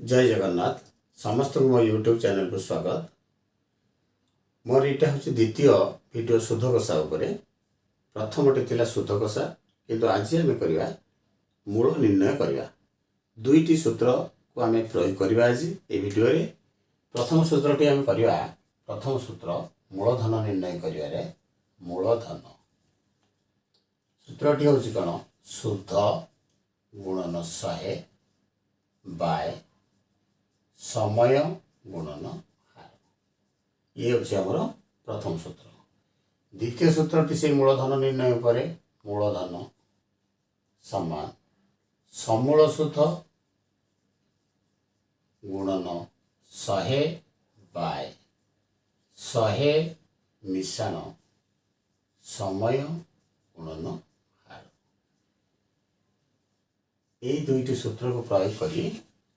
जय जगन्नाथ समस्त मो यूट्यूब चैनल को स्वागत। मोर यहाँ हूँ द्वितीय वीडियो शुद्धकोषा उपरे। प्रथमटे थिला शुद्धकोषा किंतु आज आम करवा मूल निर्णय करवा। दुईटी सूत्र को आम प्रयोग करवा आज ये वीडियो रे। प्रथम सूत्रटी आम करवा। प्रथम सूत्र मूलधन निर्णय करिवारे मूलधन सूत्रटी हूँ कौन शुद्ध गुणन 100 बाय समय गुणन हार। ये हूँ आमर प्रथम सूत्र। द्वितीय सूत्रटी से मूलधन निर्णय पर मूलधन समान समूल सुध गुणन 100 बाय 100 मिश्रण समय गुणन हार। यही दुईटी सूत्र को प्रयोग करी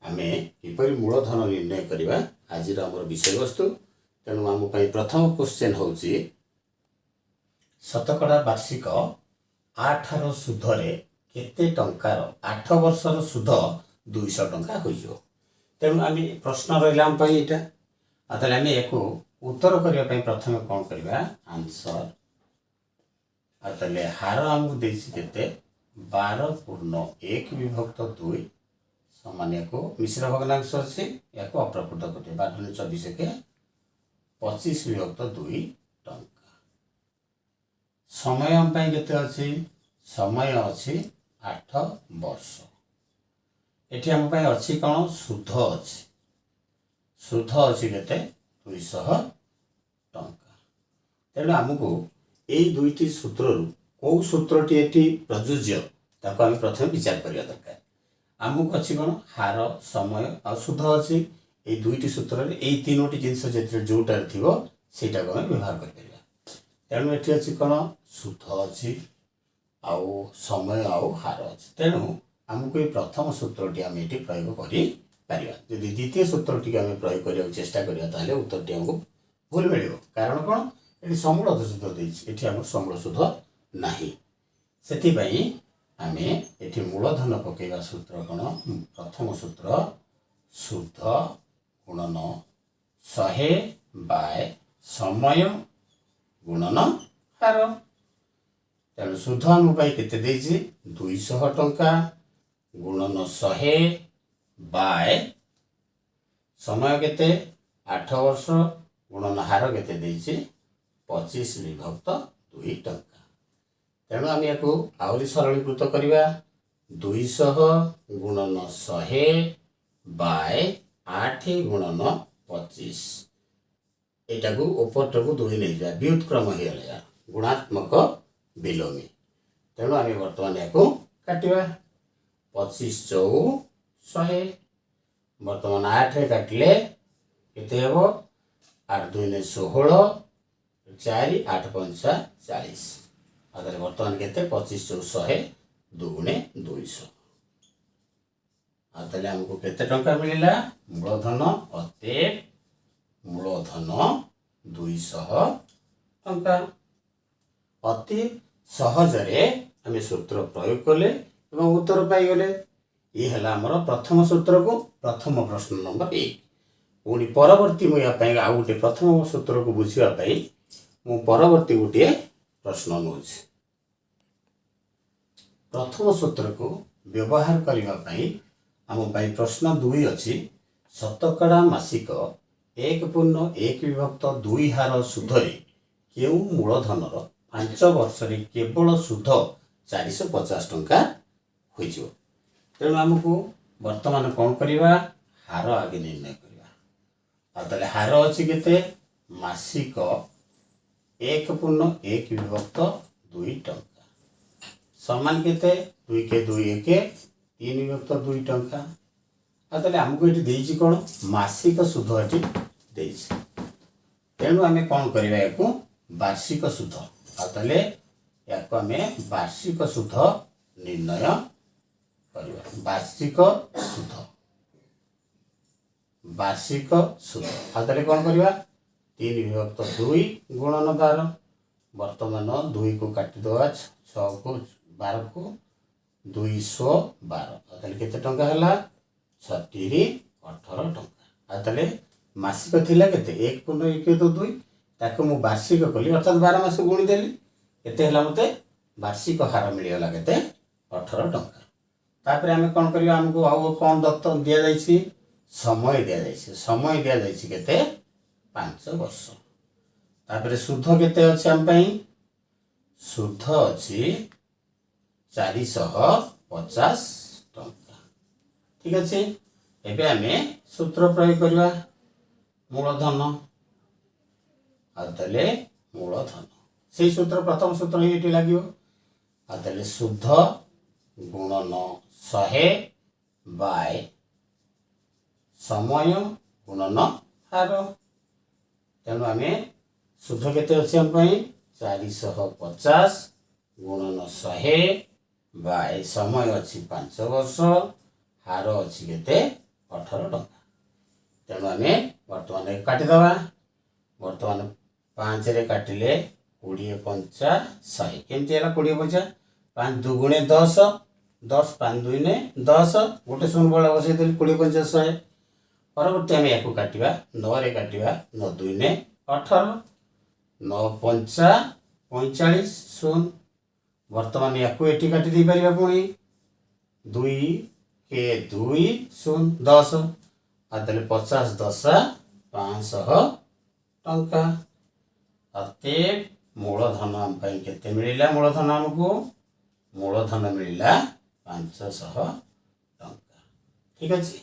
आमे किपरि मूलधन निर्णय करवा आज आमर विषय वस्तु। तेणु आम प्रथम क्वेश्चन हूँ शतकड़ा वार्षिक 8 सुधरे केते टंकार 8 वर्षर सुध 200 टंका हो। तेणु आम प्रश्न रहा यहाँ ताले आम एक उत्तर करने प्रथम कौन करवा आंसर आते हार आमको देते 12/1 विभक्त 2 समान या मिश्र भग्नांश अच्छे या अप्रकृत कटे 12 के 25 विभक्त 2 टंका। समय आम केते अच्छी समय अच्छी 8 वर्ष। ये आम अच्छी कौन सुध अच्छी सुध अच्छी के 200 टंका। तेणु आमको यही दुईटी सूत्र कौ सूत्रटी ये प्रযোज्य ताको आम प्रथम विचार करने दरकार। आमको अच्छी कौन हार समय आ सुध अच्छी ये दुईटी सूत्र यही तीनोटी जिनस जोटार थी सेटा को व्यवहार कर। तेणु ये अच्छी कौन सुध अच्छी आउ समय आउ हार अच्छी। तेणु आमको ये प्रथम सूत्रटी आम ये प्रयोग कर। द्वितीय सूत्रटी आम प्रयोग करने चेष्टा करें उत्तरटी आमको भूल मिल। कारण कौन ये समूल सुध देती आम समूल सुध ना से आम ये मूलधन पकेवा सूत्र कौन प्रथम सूत्र शुद्ध गुणन 100 बाय समय गुणन हार। तेणु शुद्ध आम केते 200 टंका गुणन 100 बाय समय केते 8 वर्ष गुणन हार केते 25 विभक्त 2 टंका। तेणु आम या आहरी सरलीकृत करवा 200 गुणन 100 बाय 8 गुणन 25 यहाँ को उपरटा को 2 नहीं जाए व्युत्क्रम हो गया गुणात्मक विलोमी। तेणु आम बर्तमान या काटा 25 चौ 100 बर्तमान 8 काटिले केते हेबो 8 2 16 4 8 5 40। अगर बर्तमान के 25 चौ 100 2 200 आते हमको केते टंका मिलला मूलधन अतएव मूलधन 200 टंका। अति सहजरे आम सूत्र प्रयोग कले एवं उत्तर पाईगले। ये है आमर प्रथम सूत्र को प्रथम प्रश्न नंबर 1। पुणी परवर्ती मुझे आउ गोटे प्रथम सूत्र को बुझापी मु परवर्ती गोटे प्रश्न नौ। प्रथम सूत्र को व्यवहार करने आम प्रश्न 2 अच्छी शतकड़ा मासिक 1/1 विभक्त 2 हार सुधरे केउ मूलधनर 5 वर्ष केवल सुध 450 टंका हो। तेणु आमको वर्तमान कौन करवा हार आगे निर्णय करवा। हार अच्छी के मासिक 1/1 विभक्त 2 टंका समान के 2 के 2 1 3 विभक्त 2 टंका। आमको ये कौन मासिक सुध ये। तेणु आम कौन करवा या वार्षिक सुध या आम वार्षिक सुध निर्णय करवा। वार्षिक सुध आते कौन करवा 3 विभक्त 2 गुणन 12 वर्तमान 2 को काटिदेवा 6 को 12 को 212 केते टंका है 76 18 ଟଙ୍କା। ଆଉ ତାହେଲେ ମାସିକ ଥିଲା କେତେ 1.1 ତାକୁ ମୁଁ ବାର୍ଷିକ କଲି ଅର୍ଥାତ୍ 12 ମାସ ଗୁଣିଦେଲି କେତେ ହେଲା ମୋତେ ବାର୍ଷିକ ହାର ମିଳିଗଲା କେତେ 18 ଟଙ୍କା। ତାପରେ ଆମେ କ'ଣ କରିବା ଆମକୁ ଆଉ କ'ଣ ଦତ୍ତ ଦିଆଯାଇଛି ସମୟ ଦିଆଯାଇଛି। ସମୟ ଦିଆଯାଇଛି କେତେ 5 ବର୍ଷ। ତାପରେ ସୁଧ କେତେ ଅଛି ଆମ ପାଇଁ ସୁଧ ଅଛି 450 ଟଙ୍କା। ଠିକ ଅଛି। ଏବେ ଆମେ ସୂତ୍ର ପ୍ରୟୋଗ କରିବା ମୂଳଧନ ଆଉ ତାହେଲେ ମୂଳଧନ ସେଇ ସୂତ୍ର ପ୍ରଥମ ସୂତ୍ର ହିଁ ଏଠି ଲାଗିବ। ଆଉ ତାହେଲେ ସୁଧ ଗୁଣନ 100 ବାय ସମୟ ଗୁଣନ ହାର। ତେଣୁ ଆମେ ସୁଧ କେତେ ଅଛି ଆମ ପାଇଁ 450 ଗୁଣନ 100 ବାय ସମୟ ଅଛି 5 ବର୍ଷ ହାର ଅଛି କେତେ 18 ଟଙ୍କା। ତେଣୁ ଆମେ ବର୍ତ୍ତମାନ କାଟିଦେବା। ବର୍ତ୍ତମାନ 5 ରେ କାଟିଲେ 20 5 100 କେମିତି ହେଲା 20 5 5 2 10 10 5 2 10 ଗୋଟେ ଶୂନ ବଳ ବସେଇଦେଲି 20 5 100। ପରବର୍ତ୍ତୀ ଆମେ ୟାକୁ କାଟିବା 9 ରେ କାଟିବା 9 2 18 9 5 45 ଶୂନ। ବର୍ତ୍ତମାନ ୟାକୁ ଏଠି କାଟି ଦେଇପାରିବା ପୁଣି 2 के 2 ଶୂନ 10 ଆଉ ତାହେଲେ 50 10 500 ଟଙ୍କା। ଅତଏବ ମୂଳଧନ ଆମ ପାଇଁ କେତେ ମିଳିଲା ମୂଳଧନ ଆମକୁ ମୂଳଧନ ମିଳିଲା 500 ଟଙ୍କା। ଠିକ ଅଛି।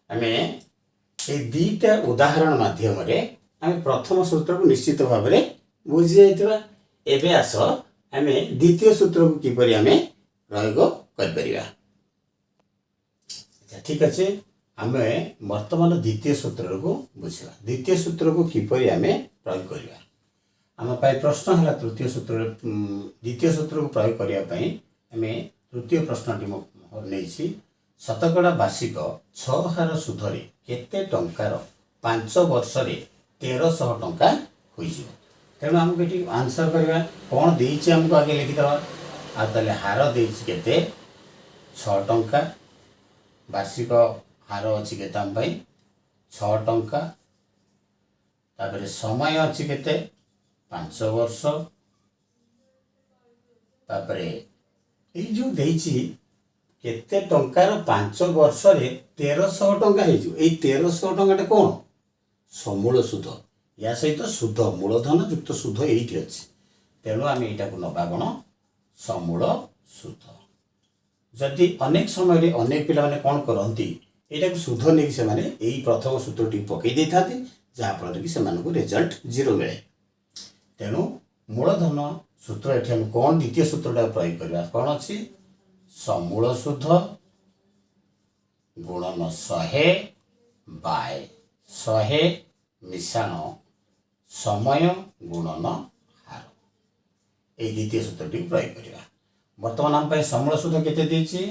ଆମେ এই ଦୁଇଟା ଉଦାହରଣ ମାଧ୍ୟମରେ ଆମେ ପ୍ରଥମ ସୂତ୍ରକୁ ନିଶ୍ଚିତ ଭାବରେ ବୁଝି ଯାଇଥିବା। ଏବେ ଆସ ଆମେ ଦ୍ୱିତୀୟ ସୂତ୍ରକୁ କିପରି ଆମେ ପ୍ରୟୋଗ କରିପାରିବା। ଠିକ ଅଛି। ଆମେ ବର୍ତ୍ତମାନ ଦ୍ୱିତୀୟ ସୂତ୍ରକୁ ବୁଝିବା। ଦ୍ୱିତୀୟ ସୂତ୍ରକୁ କିପରି ଆମେ ପ୍ରୟୋଗ କରିବା। ଆମ ପାଇଁ ପ୍ରଶ୍ନ ହେଲା ଦ୍ୱିତୀୟ ସୂତ୍ରକୁ ପ୍ରୟୋଗ କରିବା ପାଇଁ ଆମେ ତୃତୀୟ ପ୍ରଶ୍ନଟି ନେଇଛି ଶତକଡ଼ା ବାର୍ଷିକ 6 ହାର ସୁଧରେ କେତେ ଟଙ୍କାର 5 ବର୍ଷରେ 1300 ଟଙ୍କା ହୋଇଯିବ। ତେଣୁ ଆମକୁ ଏଠି ଆନ୍ସର କରିବା କ'ଣ ଦେଇଛି ଆମକୁ ଆଗେ ଲେଖିଦେବା। ଆଉ ତାହେଲେ ହାର ଦେଇଛି କେତେ 6 ଟଙ୍କା ବାର୍ଷିକ ହାର ଅଛି କେତେ ଆମ ପାଇଁ 6 ଟଙ୍କା। ତାପରେ ସମୟ ଅଛି କେତେ 5 ବର୍ଷ। ତାପରେ ଏଇ ଯେଉଁ ଦେଇଛି କେତେ ଟଙ୍କାର 5 ବର୍ଷରେ 1300 ଟଙ୍କା ହେଇଯିବ। ଏଇ 1300 ଟଙ୍କାଟା କ'ଣ ସମୂଳ ସୁଧ। ୟା ସହିତ ସୁଧ ମୂଳଧନ ଯୁକ୍ତ ସୁଧ ଏଇଠି ଅଛି। ତେଣୁ ଆମେ ଏଇଟାକୁ ନେବା କ'ଣ ସମୂଳ ସୁଧ। ଯଦି ଅନେକ ସମୟରେ ଅନେକ ପିଲାମାନେ କ'ଣ କରନ୍ତି ଏଇଟାକୁ ସୁଧ ନେଇକି ସେମାନେ ଏଇ ପ୍ରଥମ ସୂତ୍ରଟି ପକାଇ ଦେଇଥାନ୍ତି ଯାହାଫଳରେ କି ସେମାନଙ୍କୁ ରେଜଲ୍ଟ 0 ମିଳେ। ତେଣୁ ମୂଳଧନ ସୂତ୍ର ଏଠି ଆମେ କ'ଣ ଦ୍ୱିତୀୟ ସୂତ୍ରଟା ପ୍ରୟୋଗ କରିବା କ'ଣ ଅଛି ସମୂଳ ସୁଧ ଗୁଣନ 100 ବାୟ 100 ମିଶାଣ ସମୟ ଗୁଣନ ହାର। এই দ্বিতীয় সূত্রটি প্রয়োগ করা। বর্তমান আম পাই সমূল সুদ কেতে দিয়েছি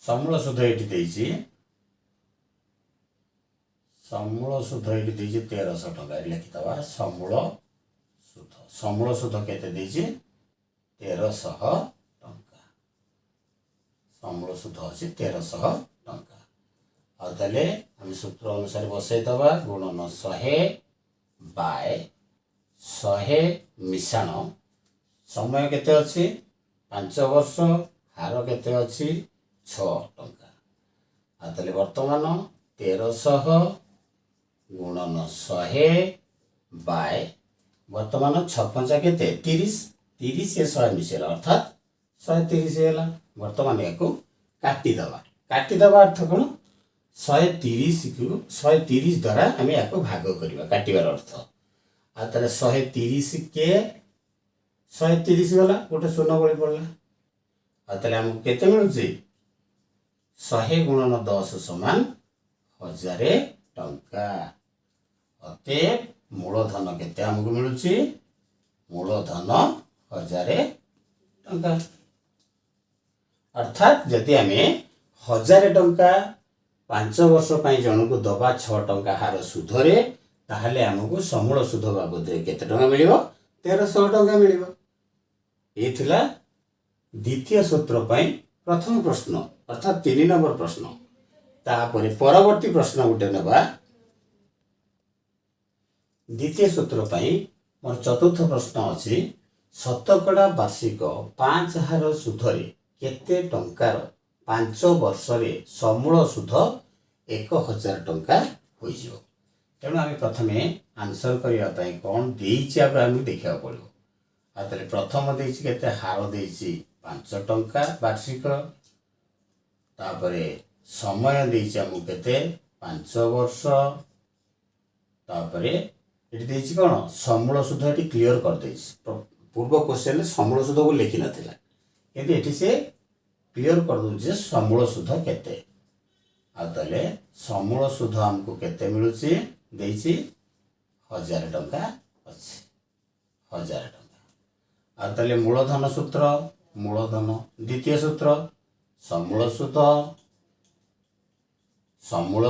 সমূল সুদ এটি দিয়েছি সমূল সুদ এটি দিয়েছি 1300 টাকা লিখিদেবা সমূল সুদ কেতে দিয়েছি 1300 টাকা। সমূল সুদ আছে 1300 টাকা। আর তাহলে আমি সূত্র অনুসারে বসাই দেবা গুণন 100 বাই 100 মিশাণ সময় কেতে আছে 5 ବର୍ଷ ହାର କେତେ ଅଛି 6 ଟଙ୍କା। ଆଉ ତାହେଲେ ବର୍ତ୍ତମାନ 1300 ଗୁଣନ 100 ବାଇ ବର୍ତ୍ତମାନ 6 ପଞ୍ଚା କେତେ 30 30 ଏ 100 ମିଶେଇଲା ଅର୍ଥାତ୍ 130 ହେଲା। ବର୍ତ୍ତମାନ ୟାକୁ କାଟିଦେବା। କାଟିଦେବା ଅର୍ଥ କ'ଣ 130 ଦ୍ୱାରା ଆମେ ୟାକୁ ଭାଗ କରିବା କାଟିବାର ଅର୍ଥ। ଆଉ ତାହେଲେ 130 କେ 130 ଗଲା ଗୋଟେ ଶୂନ ବଳି ପଡ଼ିଲା। ଆଉ ତାହେଲେ ଆମକୁ କେତେ ମିଳୁଛି 100 ଗୁଣନ 10 ସମାନ 1000 ଟଙ୍କା। ଅତଏବ ମୂଳଧନ କେତେ ଆମକୁ ମିଳୁଛି ମୂଳଧନ 1000 ଟଙ୍କା। ଅର୍ଥାତ୍ ଯଦି ଆମେ 1000 ଟଙ୍କା 5 ବର୍ଷ ପାଇଁ ଜଣକୁ ଦେବା 6 ଟଙ୍କା ହାର ସୁଧରେ ତାହେଲେ ଆମକୁ ସମୂଳ ସୁଧ ବାବଦରେ କେତେ ଟଙ୍କା ମିଳିବ 1300 ଟଙ୍କା ମିଳିବ। ଏ ଥିଲା ଦ୍ୱିତୀୟ ସୂତ୍ର ପାଇଁ ପ୍ରଥମ ପ୍ରଶ୍ନ ଅର୍ଥାତ୍ 3 ନମ୍ବର ପ୍ରଶ୍ନ। तापर परवर्ती प्रश्न गोटे नेबा द्वितीय सूत्र पाई मोर चतुर्थ प्रश्न अछि शतकड़ा वार्षिक 5 हार सुधरे केते टंकार 5 वर्ष रे समूल सुध 1000 टंका होई जिवो। तेणु आम प्रथमे आंसर करने कौन देछि आम देखा पड़ो। आते प्रथम देछि केते हार देछि 5 टंका वार्षिक तापर समय देछि हमु केते 5 वर्ष तापर ये देछि कोन समूल सुध ये क्लियर कर देछि। पूर्व क्वेश्चन समूल सुध को लिखि नथिला किंतु एठी से क्लियर कर दउ जे समूल सुध केते आतले समूल सुध हमको केते मिलुछि देछि 1000 टंका अछि 1000 टंका। आतले मूलधन सूत्र मूलधन द्वितीय सूत्र समूल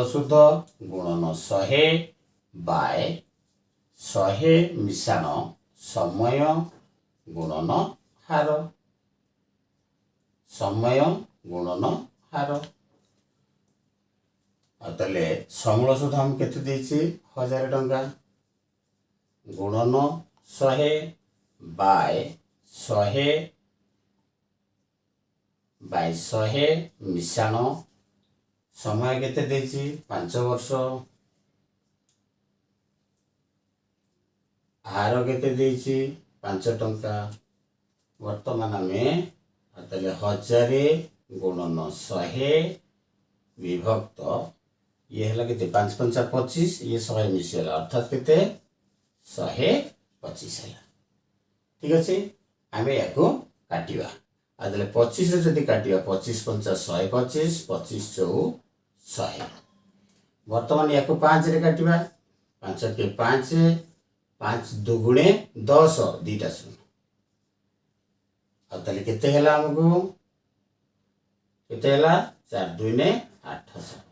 सुध गुणन 100 बाय 100 मिशाण समय गुणन हार समय गुणन हार। आतले समूल सुध हम केते देछि 1000 टंका गुणन 100 बाय 100 मिशाण समय केते देछि 5 वर्ष हार केते देछि 5 टंका। वर्तमान में आतले 1000 गुणन 100 विभक्त ये हला केते 5 5 25 ये 100 मिसेला अर्थात केते 125 हला। ठीक अछि आमे याको काटिबा आदले 25 रे जदी काटिबा 25 5 125 25 4 100 वर्तमान याको 5 रे काटिबा 5 के 5 5 दुगुणे 10 दीटा शून्य आतले केते हला हमको केते हला 4 2 ने 800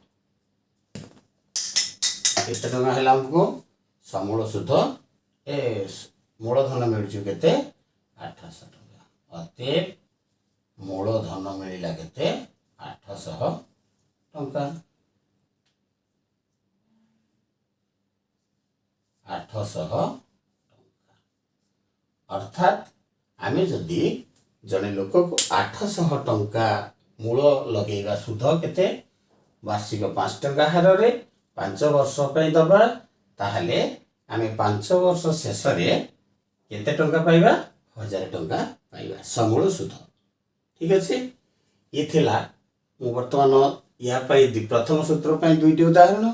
केते टंका हला हमको समूल सुध ए मूलधन मिलुछु केते 800 टंका अते मूलधन मिलिला केते 800 टंका 800 टंका अर्थात आमे जदि जने लोक को 800 टंका मूल लगेगा सुध केते वार्षिक 5 टंका हार रे 5 वर्ष पे दबा ताहले आमे 5 वर्ष शेष रे केते टंका पाइबा 1000 टंका पाइबा समूल सुध। ठीक अछि ये थिला वर्तमान या पाई प्रथम सूत्र पाई दुईटी उदाहरण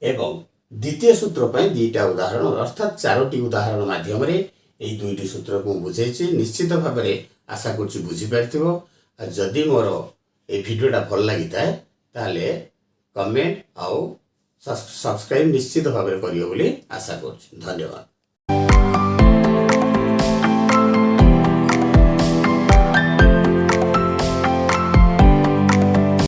एवं द्वितीय सूत्र पाई दुईटा उदाहरण अर्थात 4टी उदाहरण माध्यम रे ए दुईटी सूत्र को बुझेछि। निश्चित भाव में आशा करछि बुझी पारथिबो। जदि मोर ए भिडियोटा भल लागि थाए ताले कमेंट आउ सब्सक्राइब निश्चित भाव में करियो बोली आशा करछि। धन्यवाद।